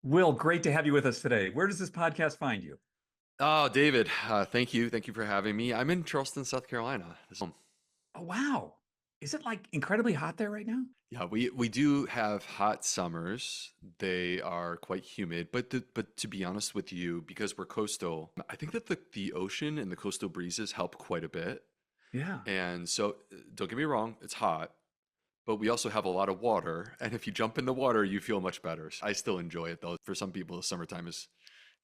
Will, great to have you with us today. Where does this podcast find you? Oh, David, thank you. Thank you for having me. I'm in Charleston, South Carolina. Oh, wow. Is it like incredibly hot there right now? Yeah, we do have hot summers. They are quite humid, but to be honest with you, because we're coastal, I think that the ocean and the coastal breezes help quite a bit. Yeah. And so, don't get me wrong, it's hot, but we also have a lot of water. And if you jump in the water, you feel much better. I still enjoy it though. For some people, the summertime is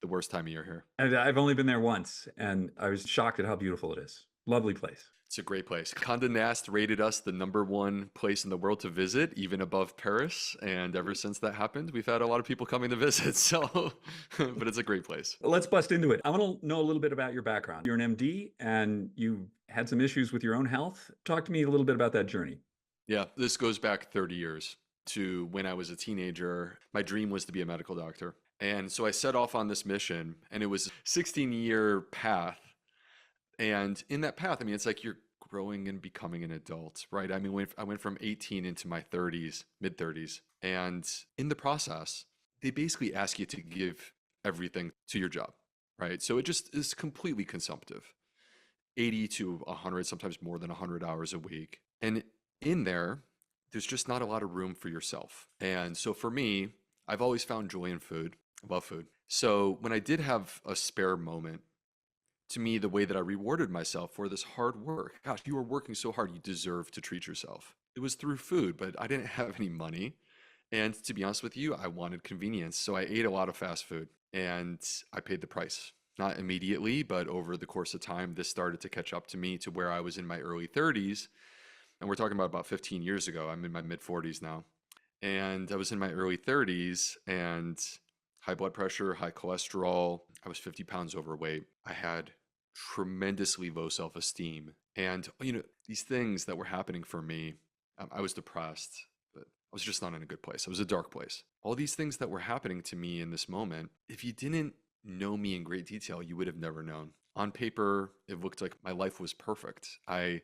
the worst time of year here. And I've only been there once, and I was shocked at how beautiful it is. Lovely place. It's a great place. Condé Nast rated us the number one place in the world to visit, even above Paris. And ever since that happened, we've had a lot of people coming to visit. So, but it's a great place. Let's bust into it. I want to know a little bit about your background. You're an MD and you had some issues with your own health. Talk to me a little bit about that journey. Yeah, this goes back 30 years to when I was a teenager. My dream was to be a medical doctor. And so I set off on this mission, and it was a 16-year path. And in that path, I mean, it's like you're growing and becoming an adult, right? I mean, I went from 18 into my 30s, mid 30s. And in the process, they basically ask you to give everything to your job, right? So it just is completely consumptive, 80 to 100, sometimes more than 100 hours a week. And in there, there's just not a lot of room for yourself. And so for me, I've always found joy in food. I love food. So when I did have a spare moment, to me, the way that I rewarded myself for this hard work. Gosh, you were working so hard, you deserve to treat yourself. It was through food, but I didn't have any money. And to be honest with you, I wanted convenience. So I ate a lot of fast food and I paid the price. Not immediately, but over the course of time, this started to catch up to me to where I was in my early 30s. And we're talking about 15 years ago. I'm in my mid 40s now. And I was in my early 30s and high blood pressure, high cholesterol. I was 50 pounds overweight. I had tremendously low self-esteem. And, these things that were happening for me, I was depressed, but I was just not in a good place. It was a dark place. All these things that were happening to me in this moment, if you didn't know me in great detail, you would have never known. On paper, it looked like my life was perfect. I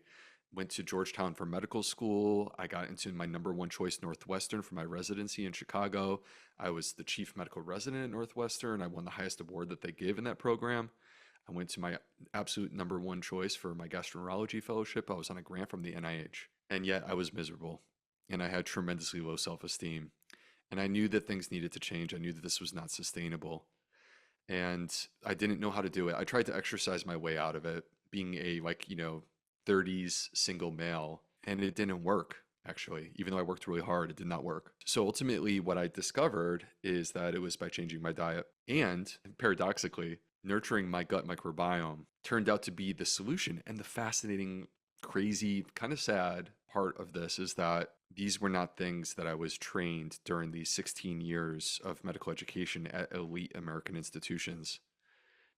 went to Georgetown for medical school. I got into my number one choice Northwestern for my residency in Chicago. I was the chief medical resident at Northwestern. I won the highest award that they give in that program. I went to my absolute number one choice for my gastroenterology fellowship. I was on a grant from the NIH, and yet I was miserable and I had tremendously low self-esteem. And I knew that things needed to change. I knew that this was not sustainable. And I didn't know how to do it. I tried to exercise my way out of it, being a 30s single male, and it didn't work. Actually, even though I worked really hard, it did not work. So ultimately, what I discovered is that it was by changing my diet and paradoxically, nurturing my gut microbiome turned out to be the solution. And the fascinating, crazy, kind of sad part of this is that these were not things that I was trained during these 16 years of medical education at elite American institutions.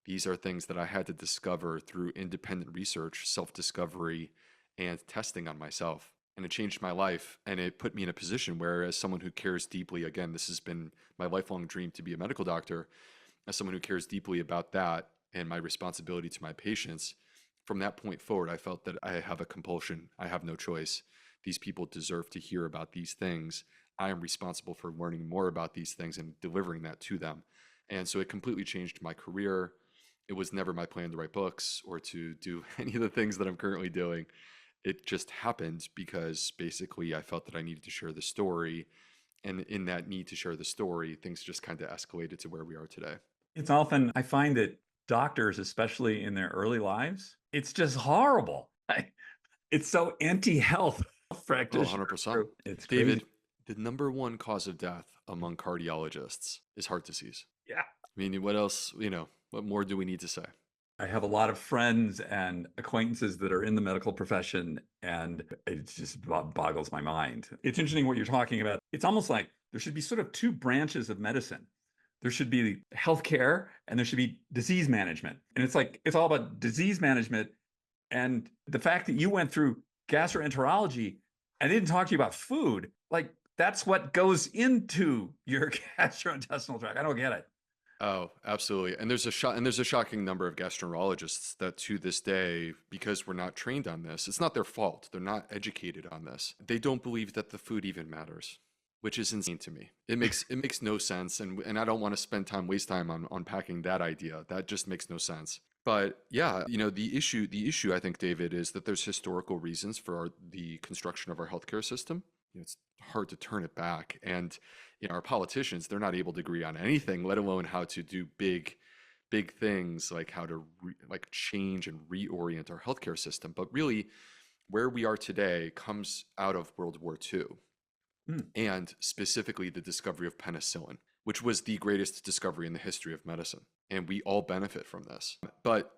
These are things that I had to discover through independent research, self-discovery, and testing on myself. And it changed my life, and it put me in a position where, as someone who cares deeply, again, this has been my lifelong dream to be a medical doctor, as someone who cares deeply about that and my responsibility to my patients, from that point forward, I felt that I have a compulsion. I have no choice. These people deserve to hear about these things. I am responsible for learning more about these things and delivering that to them. And so it completely changed my career. It was never my plan to write books or to do any of the things that I'm currently doing. It just happened because basically I felt that I needed to share the story. And in that need to share the story, things just kind of escalated to where we are today. It's often, I find that doctors, especially in their early lives, it's just horrible. It's so anti-health Oh, practitioner. 100%. It's crazy. David, the number one cause of death among cardiologists is heart disease. Yeah. I mean, what else, what more do we need to say? I have a lot of friends and acquaintances that are in the medical profession, and it just boggles my mind. It's interesting what you're talking about. It's almost like there should be sort of two branches of medicine. There should be healthcare and there should be disease management. And it's like, it's all about disease management. And the fact that you went through gastroenterology and they didn't talk to you about food, like that's what goes into your gastrointestinal tract. I don't get it. Oh, absolutely. And there's a shocking number of gastroenterologists that to this day, because we're not trained on this, it's not their fault. They're not educated on this. They don't believe that the food even matters. which is insane to me. It makes no sense, and I don't want to waste time on unpacking that idea. That just makes no sense. But yeah, the issue I think, David, is that there's historical reasons for the construction of our healthcare system. It's hard to turn it back, and our politicians, they're not able to agree on anything, let alone how to do big things like how to change and reorient our healthcare system. But really, where we are today comes out of World War II, and specifically the discovery of penicillin, which was the greatest discovery in the history of medicine. And we all benefit from this. But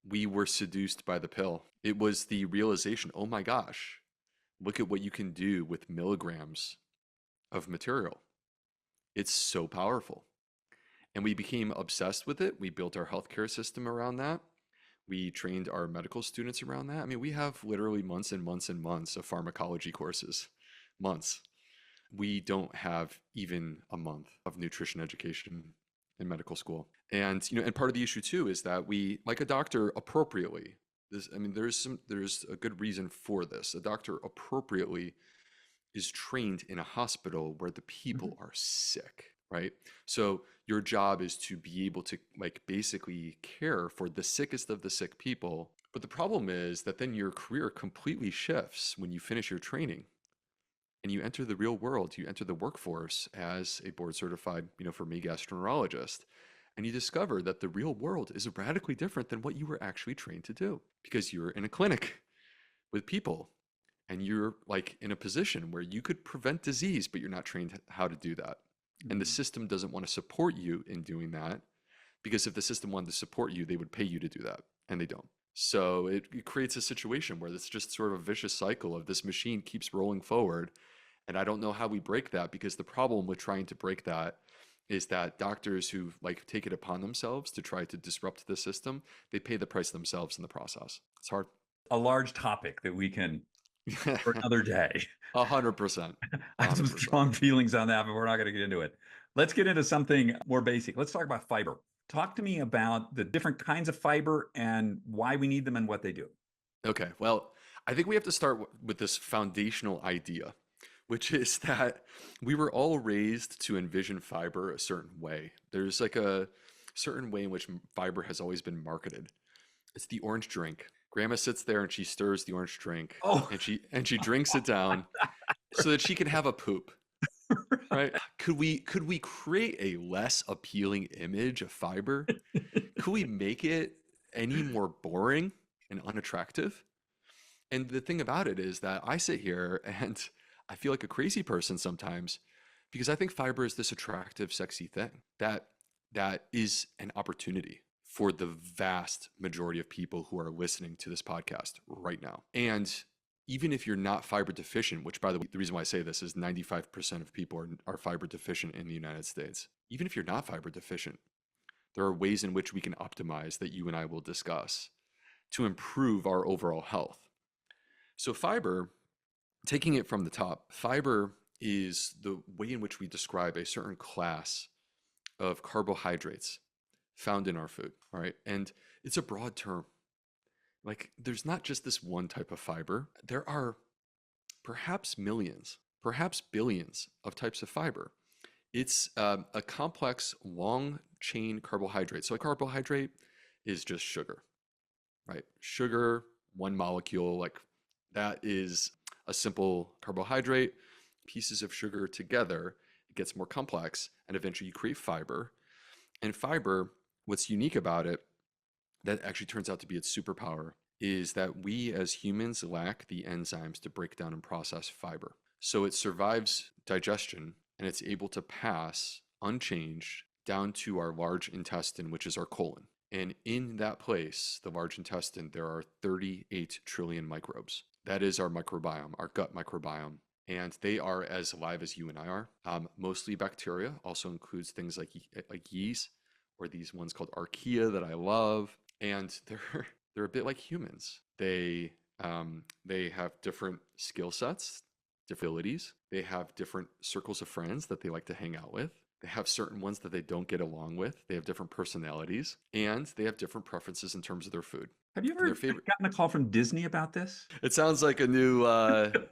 we were seduced by the pill. It was the realization, oh my gosh, look at what you can do with milligrams of material. It's so powerful. And we became obsessed with it. We built our healthcare system around that. We trained our medical students around that. I mean, we have literally months and months and months of pharmacology courses. Months. We don't have even a month of nutrition education in medical school. And and part of the issue too is that we, like a doctor appropriately, there's a good reason for this. A doctor appropriately is trained in a hospital where the people are sick, right? So your job is to be able to basically care for the sickest of the sick people. But the problem is that then your career completely shifts when you finish your training and you enter the real world. You enter the workforce as a board certified, for me, gastroenterologist. And you discover that the real world is radically different than what you were actually trained to do, because you're in a clinic with people and you're in a position where you could prevent disease, but you're not trained how to do that. And the system doesn't want to support you in doing that, because if the system wanted to support you, they would pay you to do that, and they don't. So it creates a situation where it's just sort of a vicious cycle of this machine keeps rolling forward. And I don't know how we break that, because the problem with trying to break that is that doctors who take it upon themselves to try to disrupt the system, they pay the price themselves in the process. It's hard. A large topic that we can for another day. 100%. I have some strong feelings on that, but we're not going to get into it. Let's get into something more basic. Let's talk about fiber. Talk to me about the different kinds of fiber and why we need them and what they do. Okay, well, I think we have to start with this foundational idea, which is that we were all raised to envision fiber a certain way. There's a certain way in which fiber has always been marketed. It's the orange drink. Grandma sits there and she stirs the orange drink, and she drinks it down so that she can have a poop. Right? Could we create a less appealing image of fiber? Could we make it any more boring and unattractive? And the thing about it is that I sit here and I feel like a crazy person sometimes, because I think fiber is this attractive, sexy thing that is an opportunity for the vast majority of people who are listening to this podcast right now. And even if you're not fiber deficient, which, by the way, the reason why I say this is 95% of people are fiber deficient in the United States. Even if you're not fiber deficient, there are ways in which we can optimize that you and I will discuss to improve our overall health. So fiber, taking it from the top, fiber is the way in which we describe a certain class of carbohydrates found in our food, all right? And it's a broad term. There's not just this one type of fiber. There are perhaps millions, perhaps billions of types of fiber. It's a complex, long-chain carbohydrate. So a carbohydrate is just sugar, right? Sugar, one molecule, that is a simple carbohydrate. Pieces of sugar together, it gets more complex, and eventually you create fiber. And fiber, what's unique about it, that actually turns out to be its superpower, is that we as humans lack the enzymes to break down and process fiber. So it survives digestion and it's able to pass unchanged down to our large intestine, which is our colon. And in that place, the large intestine, there are 38 trillion microbes. That is our microbiome, our gut microbiome. And they are as alive as you and I are. Mostly bacteria, also includes things like yeast, or these ones called archaea that I love. And they're a bit like humans. They have different skill sets, different abilities. They have different circles of friends that they like to hang out with. They have certain ones that they don't get along with. They have different personalities, and they have different preferences in terms of their food. Have you ever gotten a call from Disney about this? It sounds like a new,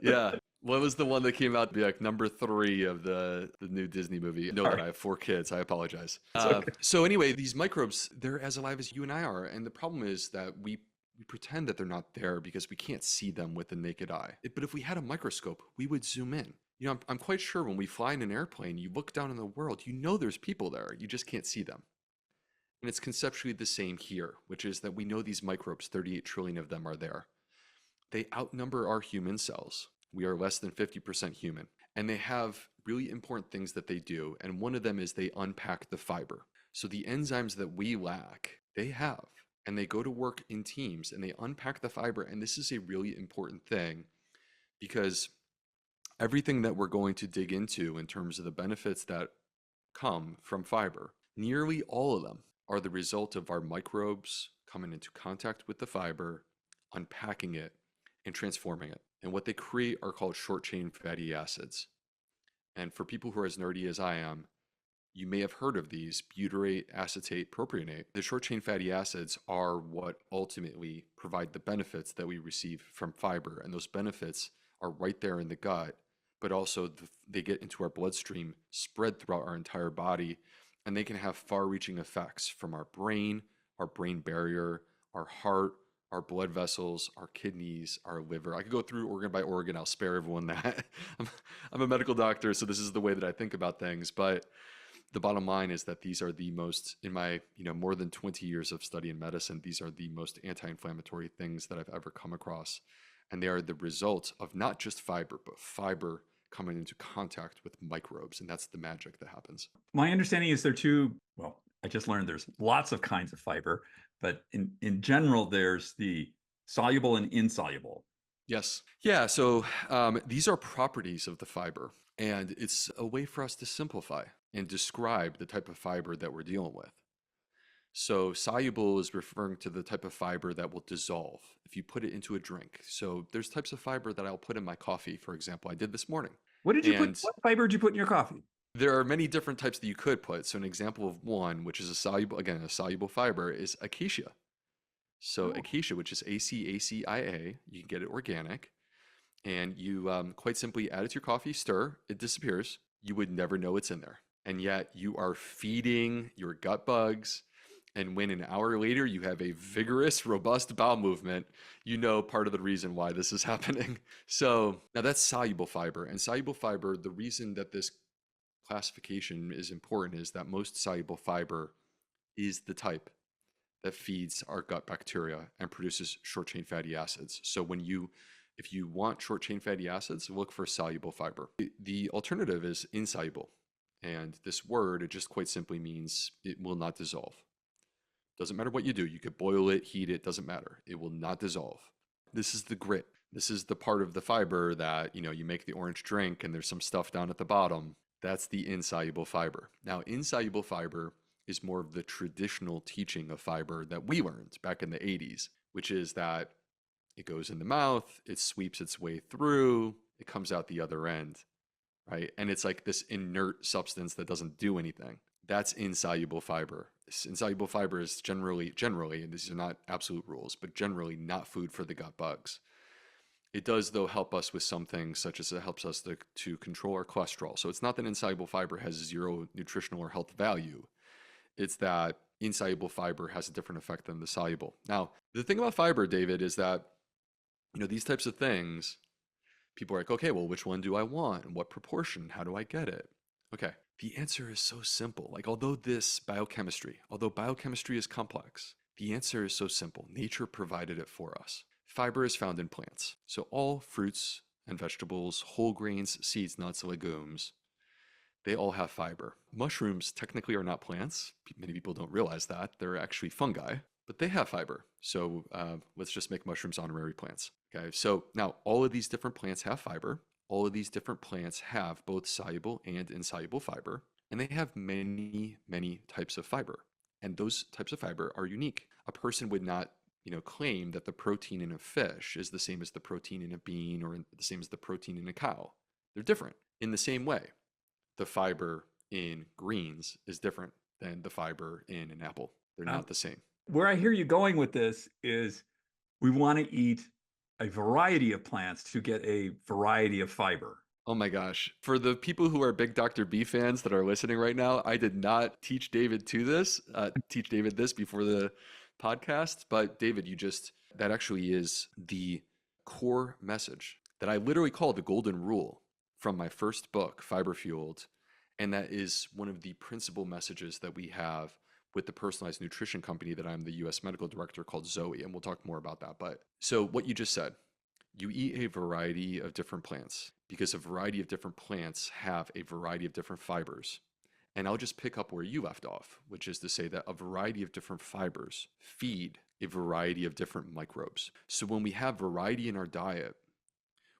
yeah. What was the one that came out to be like number 3 of the new Disney movie? I know that Sorry, I have 4 kids. I apologize. it's okay. So anyway, these microbes, they're as alive as you and I are. And the problem is that we pretend that they're not there because we can't see them with the naked eye. But if we had a microscope, we would zoom in. I'm quite sure when we fly in an airplane, you look down in the world, you know there's people there. You just can't see them. And it's conceptually the same here, which is that we know these microbes, 38 trillion of them are there. They outnumber our human cells. We are less than 50% human. And they have really important things that they do. And one of them is they unpack the fiber. So the enzymes that we lack, they have. And they go to work in teams and they unpack the fiber. And this is a really important thing because everything that we're going to dig into in terms of the benefits that come from fiber, nearly all of them are the result of our microbes coming into contact with the fiber, unpacking it, and transforming it. And what they create are called short chain fatty acids. And for people who are as nerdy as I am, you may have heard of these: butyrate, acetate, propionate. The short chain fatty acids are what ultimately provide the benefits that we receive from fiber. And those benefits are right there in the gut, but also they get into our bloodstream, spread throughout our entire body, and they can have far-reaching effects from our brain barrier, our heart, our blood vessels, our kidneys, our liver. I could go through organ by organ. I'll spare everyone that. I'm a medical doctor, so this is the way that I think about things. But the bottom line is that these are the most, in my more than 20 years of study in medicine, these are the most anti-inflammatory things that I've ever come across. And they are the result of not just fiber, but fiber coming into contact with microbes. And that's the magic that happens. My understanding is there are two, well, I just learned there's lots of kinds of fiber, but in general, there's the soluble and insoluble. Yes. Yeah. So these are properties of the fiber, and it's a way for us to simplify and describe the type of fiber that we're dealing with. So soluble is referring to the type of fiber that will dissolve if you put it into a drink. So there's types of fiber that I'll put in my coffee, for example. I did this morning. What did you put? And What fiber did you put in your coffee? there are many different types that you could put. So an example of one, which is a soluble fiber, is acacia. So Oh, acacia, which is ACACIA, you can get it organic, and you quite simply add it to your coffee, stir, it disappears. You would never know it's in there. And yet you are feeding your gut bugs. And when an hour later you have a vigorous, robust bowel movement, you know part of the reason why this is happening. So now that's soluble fiber. And soluble fiber, the reason that this classification is important is that most soluble fiber is the type that feeds our gut bacteria and produces short chain fatty acids. So if you want short chain fatty acids, look for soluble fiber. The alternative is insoluble. And this word, it just quite simply means it will not dissolve. Doesn't matter what you do. You could boil it, heat it, doesn't matter. It will not dissolve. This is the grit. This is the part of the fiber that, you make the orange drink and there's some stuff down at the bottom. That's the insoluble fiber. Now, insoluble fiber is more of the traditional teaching of fiber that we learned back in the 80s, which is that it goes in the mouth, it sweeps its way through, it comes out the other end, right? And it's like this inert substance that doesn't do anything. That's insoluble fiber. Insoluble fiber is generally, and these are not absolute rules, but generally not food for the gut bugs. It does, though, help us with some things, such as it helps us to control our cholesterol. So it's not that insoluble fiber has zero nutritional or health value. It's that insoluble fiber has a different effect than the soluble. Now, the thing about fiber, David, is that, these types of things, people are like, okay, well, which one do I want? And what proportion? How do I get it? Okay, the answer is so simple. Like, although biochemistry is complex, the answer is so simple. Nature provided it for us. Fiber is found in plants. So all fruits and vegetables, whole grains, seeds, nuts, legumes, they all have fiber. Mushrooms technically are not plants. Many people don't realize that. They're actually fungi, but they have fiber. So let's just make mushrooms honorary plants. Okay, so now all of these different plants have fiber. All of these different plants have both soluble and insoluble fiber, and they have many, many types of fiber. And those types of fiber are unique. A person would not claim that the protein in a fish is the same as the protein in a bean or the same as the protein in a cow. They're different. In the same way, the fiber in greens is different than the fiber in an apple. They're not the same. where I hear you going with this is we want to eat a variety of plants to get a variety of fiber. Oh my gosh. For the people who are big Dr. B fans that are listening right now, I did not teach David this before the podcast, but David, that actually is the core message that I literally call the golden rule from my first book, Fiber Fueled. And that is one of the principal messages that we have with the personalized nutrition company that I'm the US medical director called Zoe. And we'll talk more about that. But so what you just said, you eat a variety of different plants because a variety of different plants have a variety of different fibers. And I'll just pick up where you left off, which is to say that a variety of different fibers feed a variety of different microbes. So when we have variety in our diet,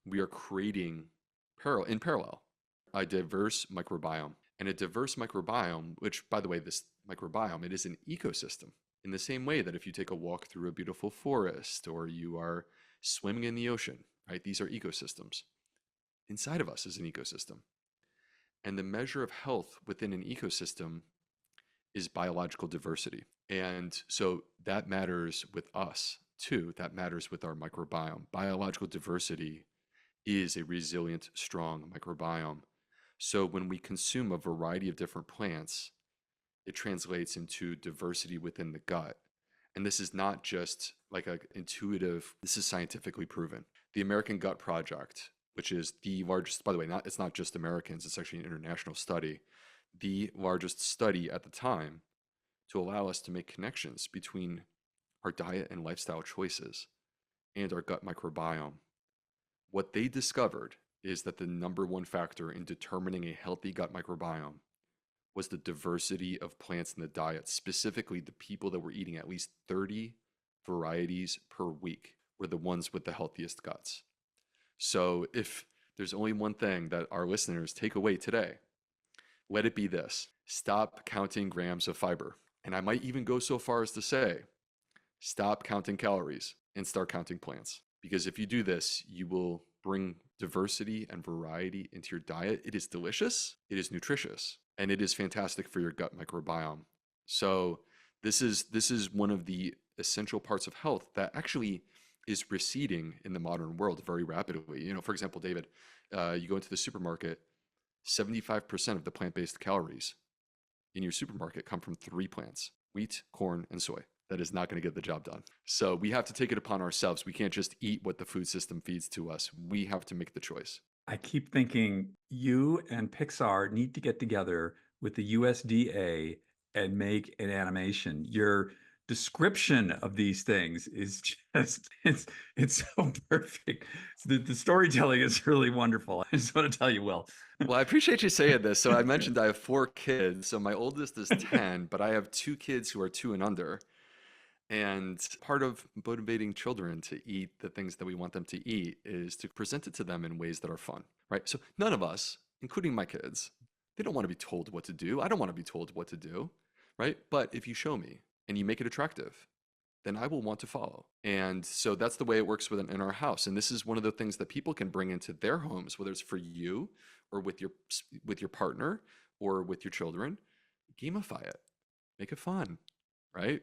we are creating in parallel a diverse microbiome. And a diverse microbiome, which by the way, this microbiome, it is an ecosystem. In the same way that if you take a walk through a beautiful forest or you are swimming in the ocean, right? These are ecosystems. Inside of us is an ecosystem. And the measure of health within an ecosystem is biological diversity. And so that matters with us too. That matters with our microbiome. Biological diversity is a resilient, strong microbiome. So when we consume a variety of different plants, it translates into diversity within the gut. And this is not just like this is scientifically proven. The American Gut Project, which is the largest, by the way, it's not just Americans, it's actually an international study, the largest study at the time to allow us to make connections between our diet and lifestyle choices and our gut microbiome. What they discovered is that the number one factor in determining a healthy gut microbiome was the diversity of plants in the diet. Specifically, the people that were eating at least 30 varieties per week were the ones with the healthiest guts. So if there's only one thing that our listeners take away today, let it be this: stop counting grams of fiber. And I might even go so far as to say, stop counting calories and start counting plants. Because if you do this, you will bring diversity and variety into your diet. It is delicious, it is nutritious, and it is fantastic for your gut microbiome. So this is one of the essential parts of health that actually is receding in the modern world very rapidly. You know, for example, David, you go into the supermarket, 75% of the plant-based calories in your supermarket come from 3 plants: wheat, corn, and soy. That is not going to get the job done. So we have to take it upon ourselves. We can't just eat what the food system feeds to us. We have to make the choice. I keep thinking you and Pixar need to get together with the USDA and make an animation. Your description of these things is just, it's so perfect. The storytelling is really wonderful. I just want to tell you, Will. Well, I appreciate you saying this. So I mentioned I have 4 kids. So my oldest is 10, but I have 2 kids who are 2 and under. And part of motivating children to eat the things that we want them to eat is to present it to them in ways that are fun, right? So none of us, including my kids, they don't want to be told what to do. I don't want to be told what to do, right? But if you show me and you make it attractive, then I will want to follow. And so that's the way it works in our house. And this is one of the things that people can bring into their homes, whether it's for you or with your partner or with your children. Gamify it, make it fun, right?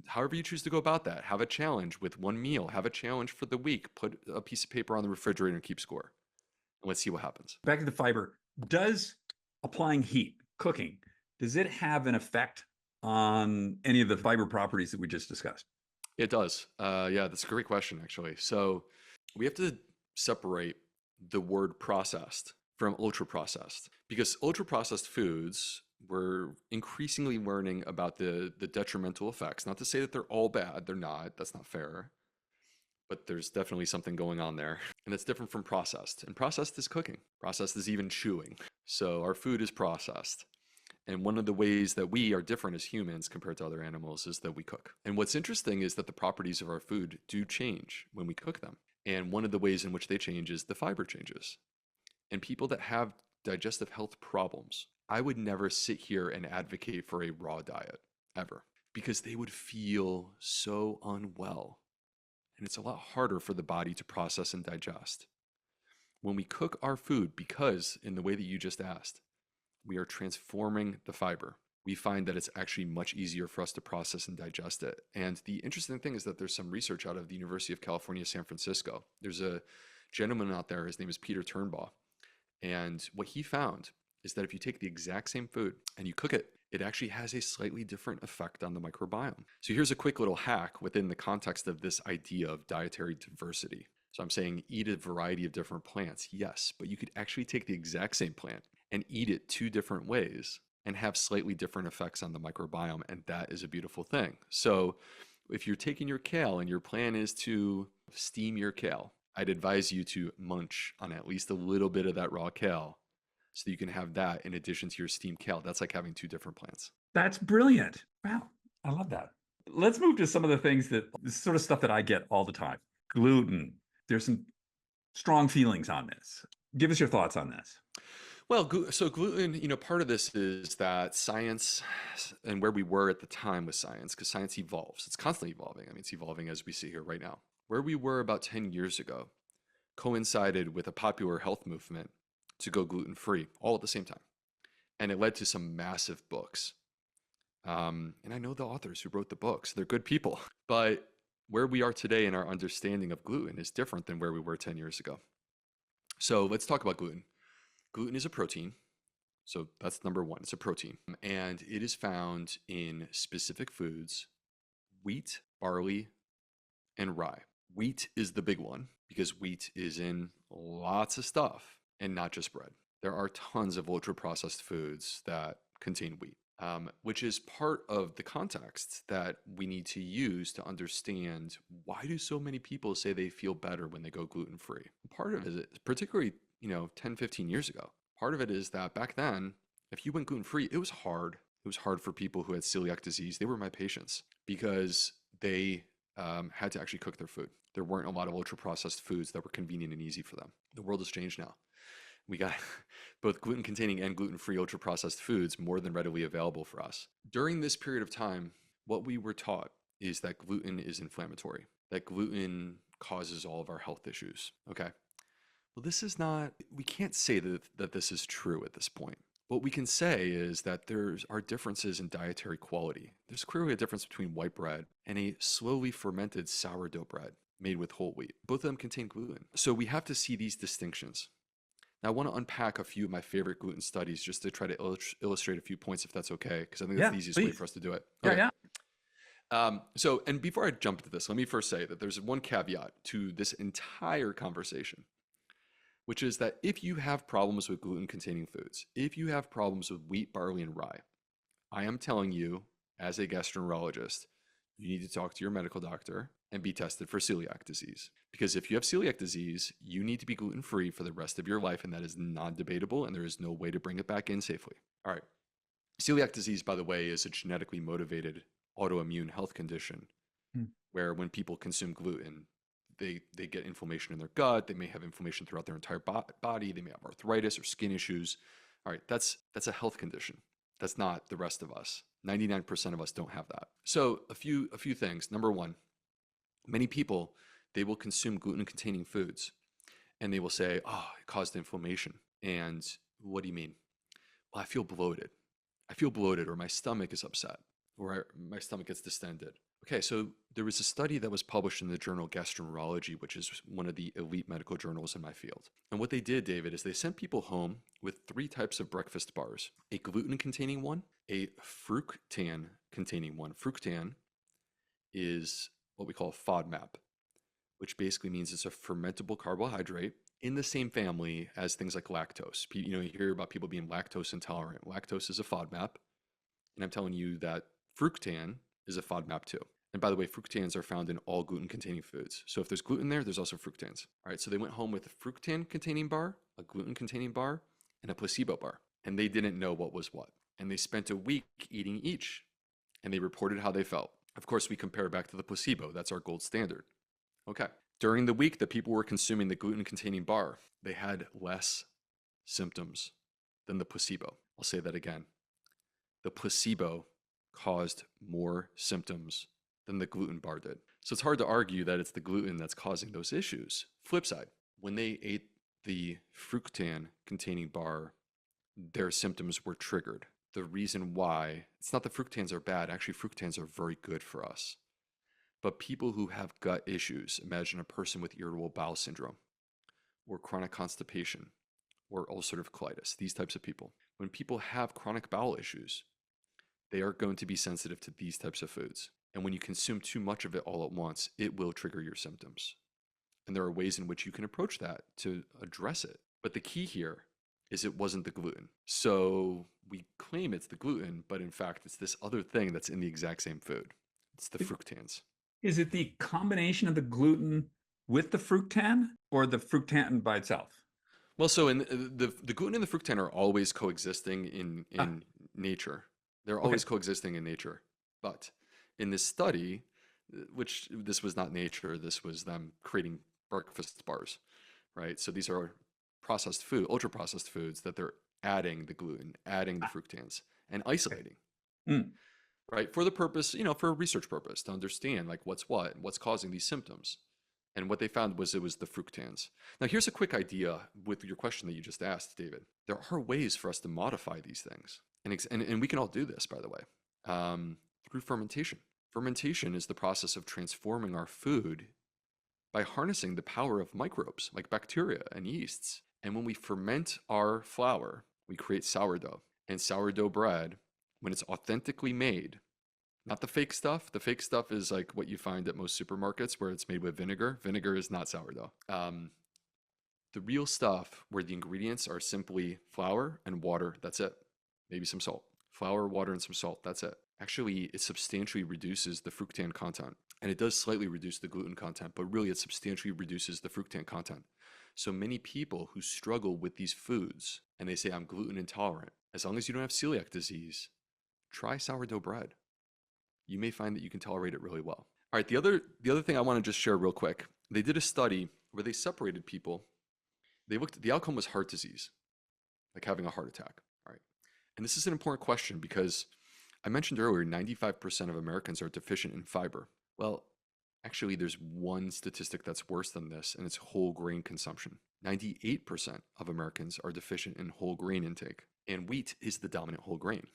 However you choose to go about that. Have a challenge with one meal. Have a challenge for the week. Put a piece of paper on the refrigerator and keep score. And let's see what happens. Back to the fiber. Does applying heat, cooking, does it have an effect on any of the fiber properties that we just discussed? It does. Yeah, that's a great question, actually. So we have to separate the word processed from ultra processed, because ultra processed foods, we're increasingly learning about the detrimental effects. Not to say that they're all bad, they're not, that's not fair, but there's definitely something going on there. And it's different from processed. And processed is cooking, processed is even chewing. So our food is processed. And one of the ways that we are different as humans compared to other animals is that we cook. And what's interesting is that the properties of our food do change when we cook them. And one of the ways in which they change is the fiber changes. And people that have digestive health problems, I would never sit here and advocate for a raw diet, ever, because they would feel so unwell. And it's a lot harder for the body to process and digest. When we cook our food, because in the way that you just asked, we are transforming the fiber. we find that it's actually much easier for us to process and digest it. And the interesting thing is that there's some research out of the University of California, San Francisco. There's a gentleman out there, his name is Peter Turnbaugh. And what he found is that if you take the exact same food and you cook it, it actually has a slightly different effect on the microbiome. So here's a quick little hack within the context of this idea of dietary diversity. So I'm saying eat a variety of different plants, yes, but you could actually take the exact same plant and eat it 2 different ways and have slightly different effects on the microbiome. And that is a beautiful thing. So if you're taking your kale and your plan is to steam your kale, I'd advise you to munch on at least a little bit of that raw kale so that you can have that in addition to your steamed kale. That's like having 2 different plants. That's brilliant. Wow. I love that. Let's move to some of the things that this sort of stuff that I get all the time. Gluten. There's some strong feelings on this. Give us your thoughts on this. Well, so gluten, part of this is that science and where we were at the time with science, because science evolves. It's constantly evolving. I mean, it's evolving as we see here right now. Where we were about 10 years ago coincided with a popular health movement to go gluten-free all at the same time. And it led to some massive books. And I know the authors who wrote the books. They're good people. But where we are today in our understanding of gluten is different than where we were 10 years ago. So let's talk about gluten. Gluten is a protein. So that's number one. It's a protein. And it is found in specific foods: wheat, barley, and rye. Wheat is the big one because wheat is in lots of stuff and not just bread. There are tons of ultra-processed foods that contain wheat, which is part of the context that we need to use to understand why do so many people say they feel better when they go gluten-free. Part of it is, particularly 10, 15 years ago, part of it is that back then, if you went gluten-free, it was hard. It was hard for people who had celiac disease. They were my patients because they had to actually cook their food. There weren't a lot of ultra-processed foods that were convenient and easy for them. The world has changed now. We got both gluten-containing and gluten-free ultra-processed foods more than readily available for us. During this period of time, what we were taught is that gluten is inflammatory, that gluten causes all of our health issues. Okay. Well, this is not, we can't say that this is true at this point. What we can say is that there are differences in dietary quality. There's clearly a difference between white bread and a slowly fermented sourdough bread made with whole wheat. Both of them contain gluten. So we have to see these distinctions. Now, I want to unpack a few of my favorite gluten studies just to try to illustrate a few points, if that's okay, because I think that's the easiest way for us to do it. Okay. Yeah. And before I jump into this, let me first say that there's one caveat to this entire conversation, which is that if you have problems with gluten-containing foods, if you have problems with wheat, barley, and rye, I am telling you, as a gastroenterologist, you need to talk to your medical doctor and be tested for celiac disease. Because if you have celiac disease, you need to be gluten-free for the rest of your life, and that is non-debatable, and there is no way to bring it back in safely. All right. Celiac disease, by the way, is a genetically motivated autoimmune health condition where when people consume gluten, they get inflammation in their gut. They may have inflammation throughout their entire body. They may have arthritis or skin issues. All right, that's a health condition. That's not the rest of us. 99% of us don't have that. So a few things. Number one, many people, they will consume gluten-containing foods and they will say, oh, it caused inflammation. And what do you mean? Well, I feel bloated. Or my stomach is upset, or my stomach gets distended. Okay, so there was a study that was published in the journal Gastroenterology, which is one of the elite medical journals in my field. And what they did, David, is they sent people home with 3 types of breakfast bars: a gluten-containing one, a fructan-containing one. Fructan is what we call a FODMAP, which basically means it's a fermentable carbohydrate in the same family as things like lactose. You hear about people being lactose intolerant. Lactose is a FODMAP, and I'm telling you that fructan is a FODMAP too. And by the way, fructans are found in all gluten-containing foods. So if there's gluten there, there's also fructans. All right, so they went home with a fructan-containing bar, a gluten-containing bar, and a placebo bar. And they didn't know what was what. And they spent a week eating each. And they reported how they felt. Of course, we compare back to the placebo. That's our gold standard. Okay. During the week that people were consuming the gluten-containing bar, they had less symptoms than the placebo. I'll say that again. The placebo caused more symptoms than the gluten bar did. So it's hard to argue that it's the gluten that's causing those issues. Flip side, when they ate the fructan containing bar, their symptoms were triggered. the reason why it's not that fructans are bad. Actually, fructans are very good for us. But people who have gut issues, imagine a person with irritable bowel syndrome or chronic constipation or ulcerative colitis, these types of people. When people have chronic bowel issues, they are going to be sensitive to these types of foods. And when you consume too much of it all at once, it will trigger your symptoms. And there are ways in which you can approach that to address it. But the key here is it wasn't the gluten. So we claim it's the gluten, but in fact, it's this other thing that's in the exact same food. It's the fructans. Is it the combination of the gluten with the fructan or the fructan by itself? Well, so in the gluten and the fructan are always coexisting in nature. They're always coexisting in nature. But in this study, which this was not nature, this was them creating breakfast bars, right? So these are processed food, ultra processed foods that they're adding the gluten, adding the fructans, and isolating, right? For the purpose, for a research purpose, to understand like what's what and what's causing these symptoms. And what they found was it was the fructans. Now, here's a quick idea with your question that you just asked, David. There are ways for us to modify these things. And we can all do this, by the way, through fermentation. Fermentation is the process of transforming our food by harnessing the power of microbes like bacteria and yeasts. And when we ferment our flour, we create sourdough. And sourdough bread, when it's authentically made, not the fake stuff. The fake stuff is like what you find at most supermarkets where it's made with vinegar. Vinegar is not sourdough. The real stuff where the ingredients are simply flour and water, that's it. Maybe some salt. Flour, water, and some salt, that's it. Actually, it substantially reduces the fructan content. And it does slightly reduce the gluten content, but really it substantially reduces the fructan content. So many people who struggle with these foods and they say, I'm gluten intolerant, as long as you don't have celiac disease, try sourdough bread. You may find that you can tolerate it really well. All right, the other thing I want to just share real quick. They did a study where they separated people. They looked, the outcome was heart disease, like having a heart attack. All right. And this is an important question because I mentioned earlier, 95% of Americans are deficient in fiber. Well, actually, there's one statistic that's worse than this, and it's whole grain consumption. 98% of Americans are deficient in whole grain intake, and wheat is the dominant whole grain.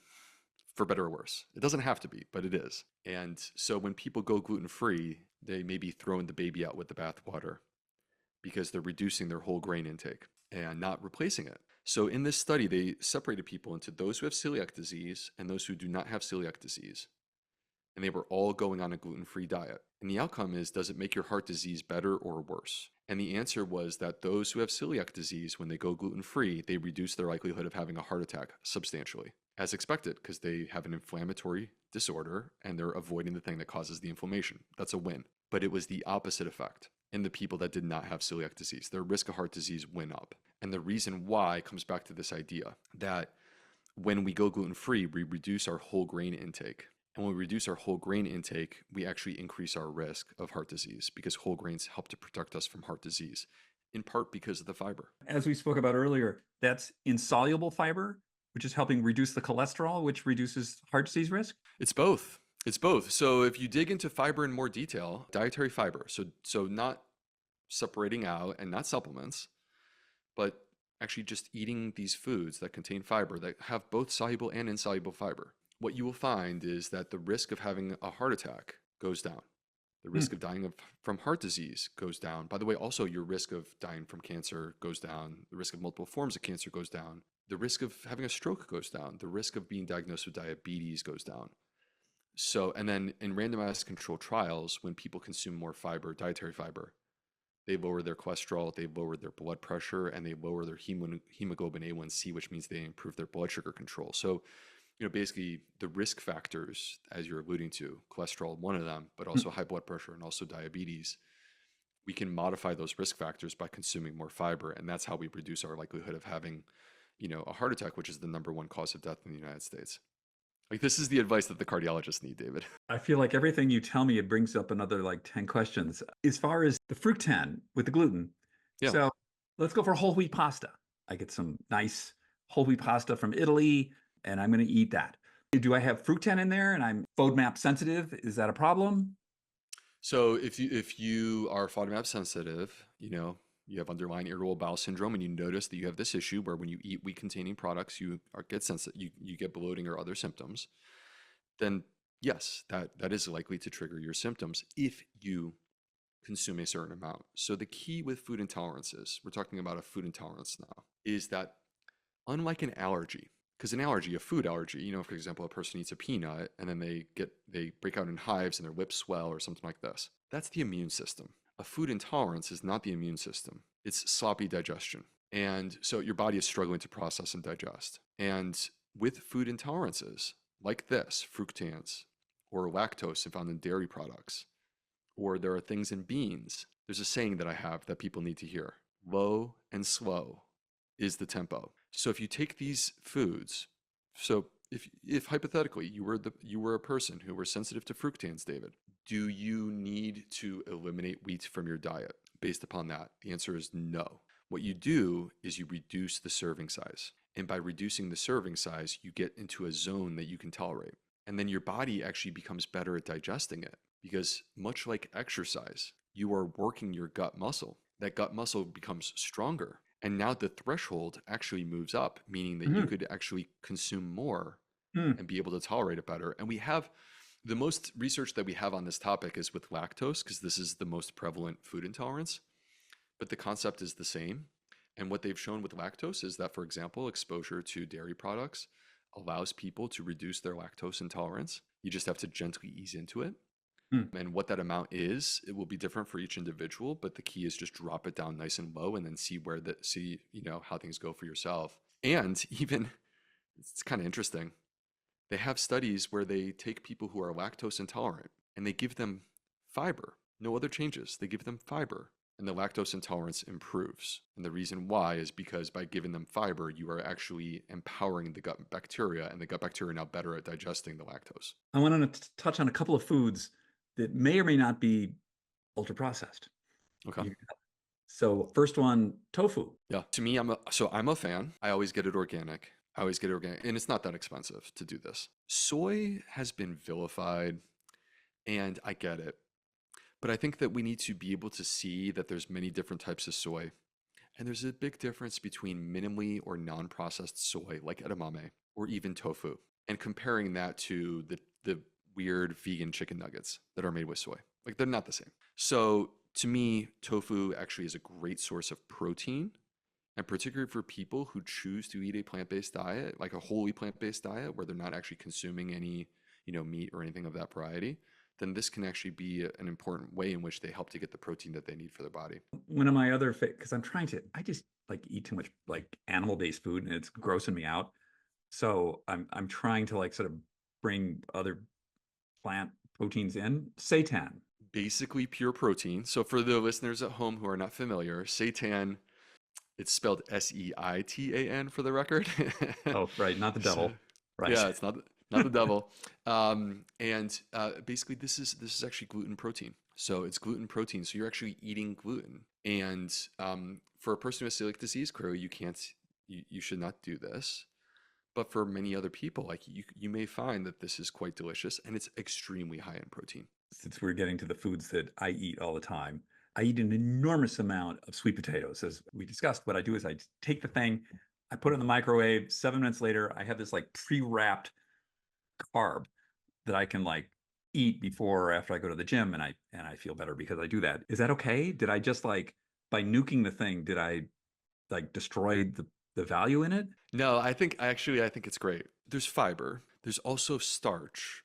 For better or worse. It doesn't have to be, but it is. And so when people go gluten-free, they may be throwing the baby out with the bathwater because they're reducing their whole grain intake and not replacing it. So in this study, they separated people into those who have celiac disease and those who do not have celiac disease. And they were all going on a gluten-free diet. And the outcome is, does it make your heart disease better or worse? And the answer was that those who have celiac disease, when they go gluten-free, they reduce their likelihood of having a heart attack substantially, as expected, because they have an inflammatory disorder and they're avoiding the thing that causes the inflammation. That's a win. But it was the opposite effect in the people that did not have celiac disease. Their risk of heart disease went up. And the reason why comes back to this idea that when we go gluten-free, we reduce our whole grain intake. And when we reduce our whole grain intake, we actually increase our risk of heart disease because whole grains help to protect us from heart disease, in part because of the fiber. As we spoke about earlier, that's insoluble fiber, which is helping reduce the cholesterol, which reduces heart disease risk? It's both. It's both. So if you dig into fiber in more detail, dietary fiber, so not separating out and not supplements, but actually just eating these foods that contain fiber that have both soluble and insoluble fiber, what you will find is that the risk of having a heart attack goes down. The risk of dying from heart disease goes down. By the way, also your risk of dying from cancer goes down. The risk of multiple forms of cancer goes down. The risk of having a stroke goes down. The risk of being diagnosed with diabetes goes down. So, and then in randomized controlled trials, when people consume more fiber, dietary fiber, they lower their cholesterol, they lower their blood pressure, and they lower their hemoglobin A1C, which means they improve their blood sugar control. So, basically the risk factors, as you're alluding to, cholesterol, one of them, but also high blood pressure and also diabetes, we can modify those risk factors by consuming more fiber. And that's how we reduce our likelihood of having, a heart attack, which is the #1 cause of death in the United States. Like, this is the advice that the cardiologists need, David. I feel like everything you tell me, it brings up another 10 questions. As far as the fructan with the gluten. Yeah. So let's go for whole wheat pasta. I get some nice whole wheat pasta from Italy, and I'm going to eat that. Do I have fructan in there and I'm FODMAP sensitive? Is that a problem? So if you are FODMAP sensitive, you have underlying irritable bowel syndrome, and you notice that you have this issue where when you eat wheat-containing products, get sensitive, you get bloating or other symptoms, then yes, that is likely to trigger your symptoms if you consume a certain amount. So the key with food intolerances, we're talking about a food intolerance now, is that unlike an allergy, because an allergy, a food allergy, for example, a person eats a peanut and then they break out in hives and their lips swell or something like this. That's the immune system. A food intolerance is not the immune system. It's sloppy digestion. And so your body is struggling to process and digest. And with food intolerances like this, fructans or lactose found in dairy products, or there are things in beans. There's a saying that I have that people need to hear. Low and slow is the tempo. So if you take these foods, so if hypothetically you were a person who were sensitive to fructans, David, do you need to eliminate wheat from your diet based upon that? The answer is no. What you do is you reduce the serving size. And by reducing the serving size, you get into a zone that you can tolerate. And then your body actually becomes better at digesting it. Because much like exercise, you are working your gut muscle. That gut muscle becomes stronger. And now the threshold actually moves up, meaning that you could actually consume more and be able to tolerate it better. And we have the most research that we have on this topic is with lactose, because this is the most prevalent food intolerance. But the concept is the same. And what they've shown with lactose is that, for example, exposure to dairy products allows people to reduce their lactose intolerance. You just have to gently ease into it. And what that amount is, it will be different for each individual, but the key is just drop it down nice and low and then see how things go for yourself. And even, it's kind of interesting, they have studies where they take people who are lactose intolerant and they give them fiber, no other changes. They give them fiber and the lactose intolerance improves. And the reason why is because by giving them fiber, you are actually empowering the gut bacteria, and the gut bacteria are now better at digesting the lactose. I want to touch on a couple of foods that may or may not be ultra processed. Okay. So first one, tofu. Yeah. To me, I'm a fan. I always get it organic. And it's not that expensive to do this. Soy has been vilified, and I get it. But I think that we need to be able to see that there's many different types of soy. And there's a big difference between minimally or non-processed soy, like edamame, or even tofu, and comparing that to the weird vegan chicken nuggets that are made with soy. Like, they're not the same. So to me, tofu actually is a great source of protein, and particularly for people who choose to eat a plant-based diet, like a wholly plant-based diet where they're not actually consuming any, meat or anything of that variety, then this can actually be an important way in which they help to get the protein that they need for their body. One of my other, because I just like eat too much like animal-based food and it's grossing me out. So I'm trying to like sort of bring other plant proteins in. Seitan. Basically pure protein. So for the listeners at home who are not familiar, seitan, it's spelled Seitan for the record. Oh, right, not the devil. So, Right. yeah, it's not the devil. Basically, this is actually gluten protein. So it's gluten protein. So you're actually eating gluten. And for a person who has celiac disease, clearly you should not do this. But for many other people, like you may find that this is quite delicious, and it's extremely high in protein. Since we're getting to the foods that I eat all the time, I eat an enormous amount of sweet potatoes. As we discussed, what I do is I take the thing, I put it in the microwave. 7 minutes later, I have this like pre-wrapped carb that I can like eat before or after I go to the gym, and I feel better because I do that. Is that okay? Did I just like, by nuking the thing, did I like destroy the value in it? No, I think it's great. There's fiber. There's also starch,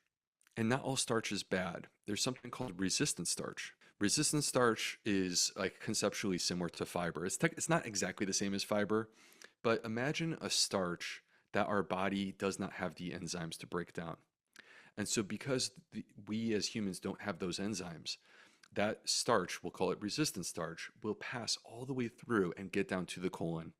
and not all starch is bad. There's something called resistant starch. Resistant starch is like conceptually similar to fiber. It's not exactly the same as fiber, but imagine a starch that our body does not have the enzymes to break down. And so because we as humans don't have those enzymes, that starch, we'll call it resistant starch, will pass all the way through and get down to the colon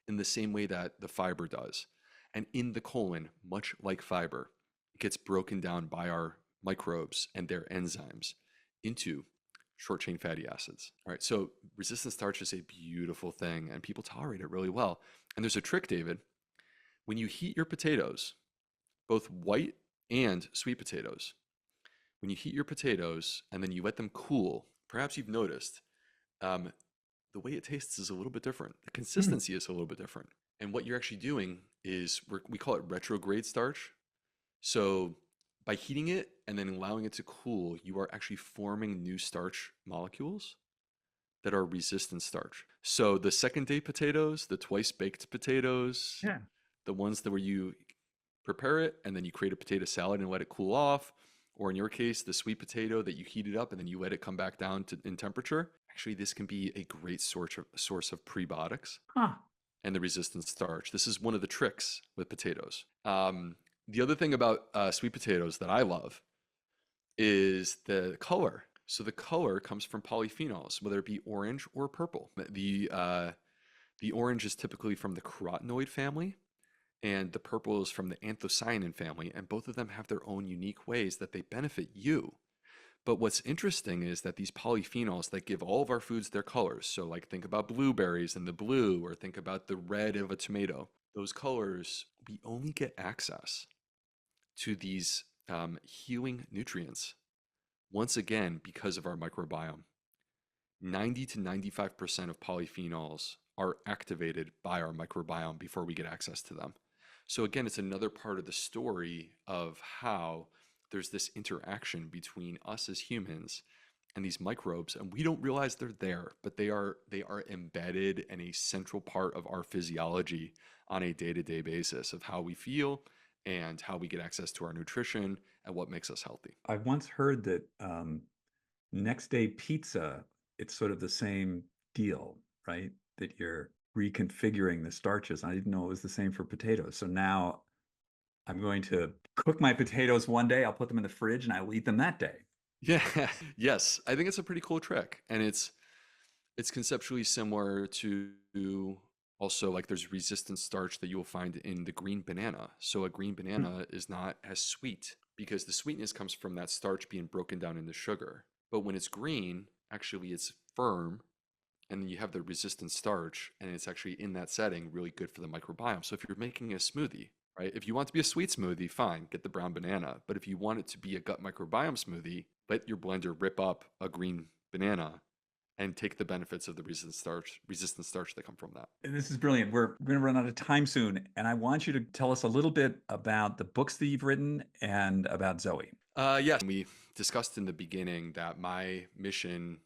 in the same way that the fiber does. And in the colon, much like fiber, it gets broken down by our microbes and their enzymes into short chain fatty acids. All right, so resistant starch is a beautiful thing, and people tolerate it really well. And there's a trick, David. When you heat your potatoes, both white and sweet potatoes, when you heat your potatoes and then you let them cool, perhaps you've noticed, the way it tastes is a little bit different. The Hmm. consistency is a little bit different. And what you're actually doing is we call it retrograde starch. So by heating it and then allowing it to cool, you are actually forming new starch molecules that are resistant starch. So the second day potatoes, the twice baked potatoes, Yeah. the ones that where you prepare it and then you create a potato salad and let it cool off, or in your case, the sweet potato that you heat it up and then you let it come back down to in temperature. Actually, this can be a great source of prebiotics Huh. and the resistant starch. This is one of the tricks with potatoes. The other thing about sweet potatoes that I love is the color. So the color comes from polyphenols, whether it be orange or purple. The orange is typically from the carotenoid family, and the purple is from the anthocyanin family, and both of them have their own unique ways that they benefit you. But what's interesting is that these polyphenols that give all of our foods their colors, so like think about blueberries and the blue, or think about the red of a tomato, those colors, we only get access to these healing nutrients once again because of our microbiome. 90 to 95% of polyphenols are activated by our microbiome before we get access to them. So again, it's another part of the story of how there's this interaction between us as humans and these microbes, and we don't realize they're there, but they are embedded in a central part of our physiology on a day-to-day basis of how we feel and how we get access to our nutrition and what makes us healthy. I once heard that next day pizza, it's sort of the same deal, right? That you're reconfiguring the starches. I didn't know it was the same for potatoes. So now I'm going to cook my potatoes one day, I'll put them in the fridge and I'll eat them that day. Yeah, yes, I think it's a pretty cool trick, and it's conceptually similar to also like there's resistant starch that you will find in the green banana. So a green Hmm. banana is not as sweet because the sweetness comes from that starch being broken down into sugar. But when it's green, actually it's firm, and then you have the resistant starch, and it's actually in that setting really good for the microbiome. So if you're making a smoothie, right? If you want it to be a sweet smoothie, fine, get the brown banana. But if you want it to be a gut microbiome smoothie, let your blender rip up a green banana and take the benefits of the resistant starch that come from that. And this is brilliant. We're going to run out of time soon. And I want you to tell us a little bit about the books that you've written and about Zoe. Yes, we discussed in the beginning that my mission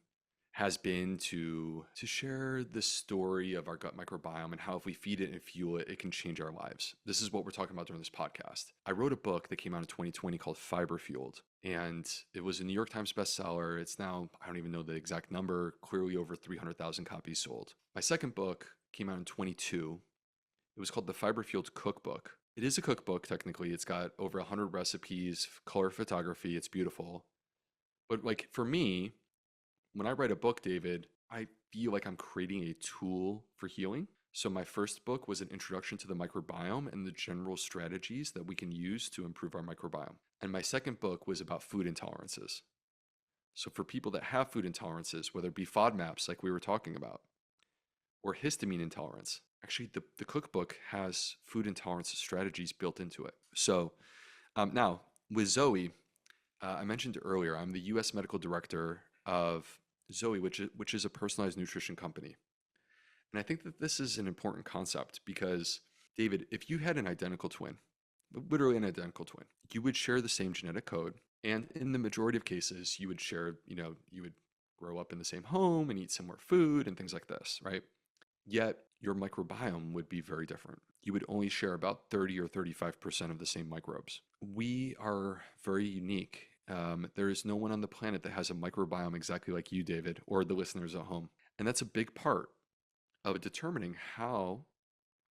has been to share the story of our gut microbiome and how if we feed it and fuel it, it can change our lives. This is what we're talking about during this podcast. I wrote a book that came out in 2020 called Fiber Fueled, and it was a New York Times bestseller. It's now, I don't even know the exact number, clearly over 300,000 copies sold. My second book came out in 22. It was called the Fiber Fueled Cookbook. It is a cookbook, technically. It's got over 100 recipes, color photography. It's beautiful. But like for me, when I write a book, David, I feel like I'm creating a tool for healing. So my first book was an introduction to the microbiome and the general strategies that we can use to improve our microbiome. And my second book was about food intolerances. So for people that have food intolerances, whether it be FODMAPs like we were talking about, or histamine intolerance, actually the cookbook has food intolerance strategies built into it. So now with Zoe, I mentioned earlier, I'm the U.S. medical director of Zoe, which is a personalized nutrition company. And I think that this is an important concept because, David, if you had an identical twin, literally an identical twin, you would share the same genetic code. And in the majority of cases, you would share, you would grow up in the same home and eat similar food and things like this, right? Yet your microbiome would be very different. You would only share about 30 or 35% of the same microbes. We are very unique. There is no one on the planet that has a microbiome exactly like you, David, or the listeners at home. And that's a big part of determining how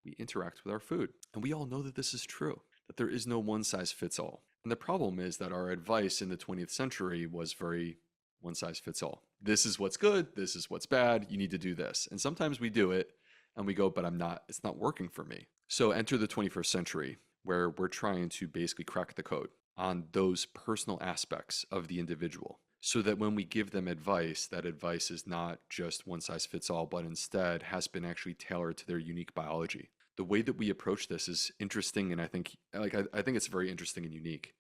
we interact with our food. And we all know that this is true, that there is no one size fits all. And the problem is that our advice in the 20th century was very one size fits all. This is what's good, this is what's bad, you need to do this. And sometimes we do it and we go, but it's not working for me. So enter the 21st century where we're trying to basically crack the code on those personal aspects of the individual so that when we give them advice, that advice is not just one size fits all, but instead has been actually tailored to their unique biology. The way that we approach this is interesting, and I think it's very interesting and unique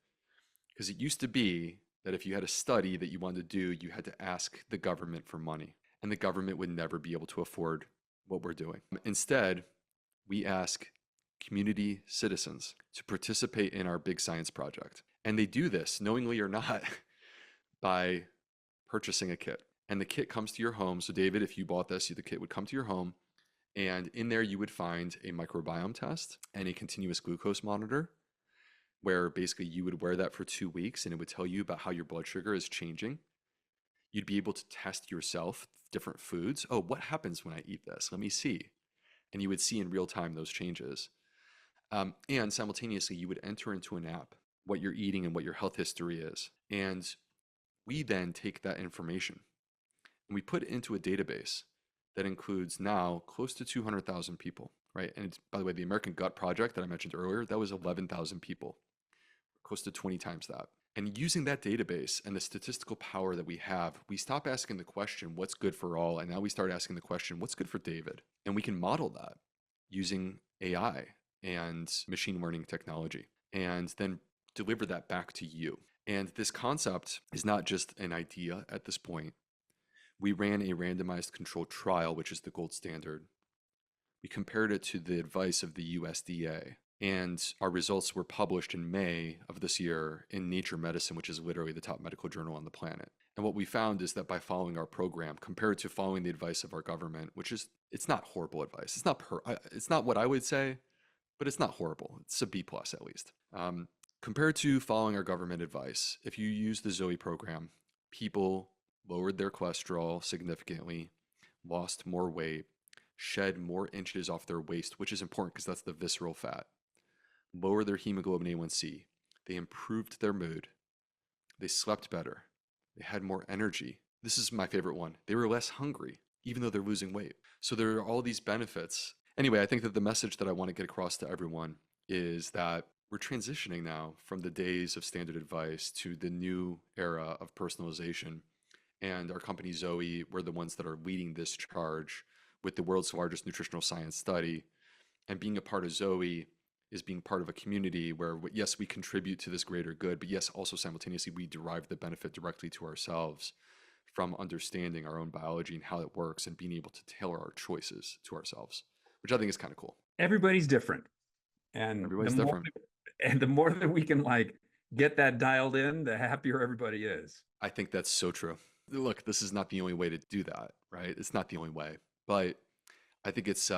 because it used to be that if you had a study that you wanted to do, you had to ask the government for money. and the government would never be able to afford what we're doing. Instead, we ask community citizens to participate in our big science project. And they do this, knowingly or not, by purchasing a kit. And the kit comes to your home. So David, if you bought this, the kit would come to your home, and in there you would find a microbiome test and a continuous glucose monitor, where basically you would wear that for 2 weeks and it would tell you about how your blood sugar is changing. You'd be able to test yourself different foods. Oh, what happens when I eat this? Let me see. And you would see in real time those changes. And simultaneously, you would enter into an app what you're eating and what your health history is. And we then take that information and we put it into a database that includes now close to 200,000 people, right? And it's, by the way, the American Gut Project that I mentioned earlier, that was 11,000 people, close to 20 times that. And using that database and the statistical power that we have, we stop asking the question, what's good for all? And now we start asking the question, what's good for David? And we can model that using AI and machine learning technology, and then deliver that back to you. And this concept is not just an idea at this point. We ran a randomized controlled trial, which is the gold standard. We compared it to the advice of the USDA, and our results were published in May of this year in Nature Medicine, which is literally the top medical journal on the planet. And what we found is that by following our program, compared to following the advice of our government, which is, it's not horrible advice. It's not what I would say, but it's not horrible. It's a B plus at least. Compared to following our government advice, if you use the Zoe program, people lowered their cholesterol significantly, lost more weight, shed more inches off their waist, which is important because that's the visceral fat, lower their hemoglobin A1C, they improved their mood, they slept better, they had more energy. This is my favorite one. They were less hungry, even though they're losing weight. So there are all these benefits. Anyway, I think that the message that I want to get across to everyone is that we're transitioning now from the days of standard advice to the new era of personalization. And our company Zoe, we're the ones that are leading this charge with the world's largest nutritional science study. And being a part of Zoe is being part of a community where, yes, we contribute to this greater good, but yes, also simultaneously, we derive the benefit directly to ourselves from understanding our own biology and how it works and being able to tailor our choices to ourselves, which I think is kind of cool. Everybody's different. And everybody's different. And the more that we can like get that dialed in, the happier everybody is. I think that's so true. Look, this is not the only way to do that, right? It's not the only way, but I think it's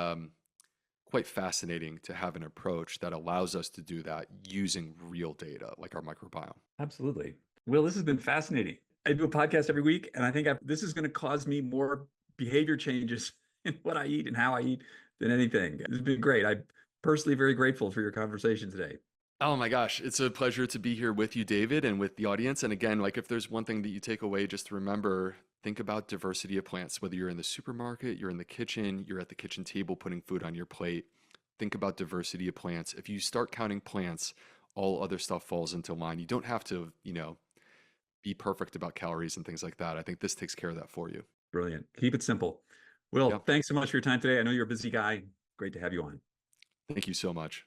quite fascinating to have an approach that allows us to do that using real data like our microbiome. Absolutely. Will, this has been fascinating. I do a podcast every week, and I think this is going to cause me more behavior changes in what I eat and how I eat than anything. It's been great. I'm personally very grateful for your conversation today. Oh my gosh, it's a pleasure to be here with you, David, and with the audience. And again, like if there's one thing that you take away, just remember, think about diversity of plants. Whether you're in the supermarket, you're in the kitchen, you're at the kitchen table putting food on your plate, think about diversity of plants. If you start counting plants, all other stuff falls into line. You don't have to, be perfect about calories and things like that. I think this takes care of that for you. Brilliant. Keep it simple. Will, Thanks so much for your time today. I know you're a busy guy. Great to have you on. Thank you so much.